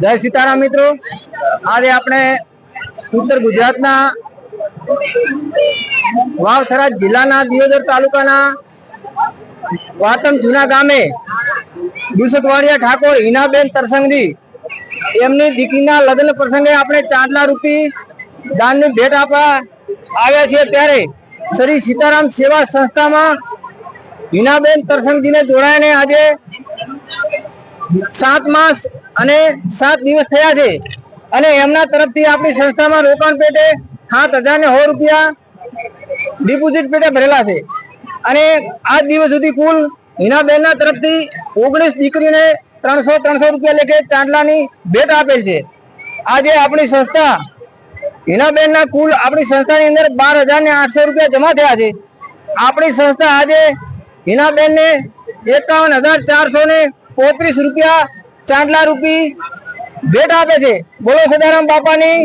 જય સીતારામ મિત્રો, આજે આપણે ઉત્તર ગુજરાતના વાવથરા જિલ્લાના દિયોદર તાલુકાના વાતમ જૂના ગામે દુસકવાડિયા ઠાકોર હિનાબેન તરસંગજી એમની દીકરીના લગ્ન પ્રસંગે આપણે ચાંદલા રૂપી દાનની ભેટ આપવા આવ્યા છીએ। ત્યારે શ્રી સીતારામ સેવા સંસ્થામાં હિનાબેન તરસંગજીને જોડાઈને આજે 7 માસ અને 7 દિવસ થયા છે અને એમના તરફથી આપણી સંસ્થામાં રોકાણ પેટે 7,001 રૂપિયા ડિપોઝિટ પેટે ભરેલા છે અને આજ દિવસ સુધી કુલ હિનાબેનના તરફથી 19 દીકરીને 300 રૂપિયા લેખે ચાંદલાની ભેટ આપેલ છે। આજે આપણી સંસ્થા હિનાબેનના કુલ આપણી સંસ્થાની અંદર 12,800 રૂપિયા જમા થયા છે। આપણી સંસ્થા આજે હિનાબેનને 51,435 રૂપિયા ચાંદલા રૂપી ભેટ આપે છે। બોલો સદારામ બાપાની।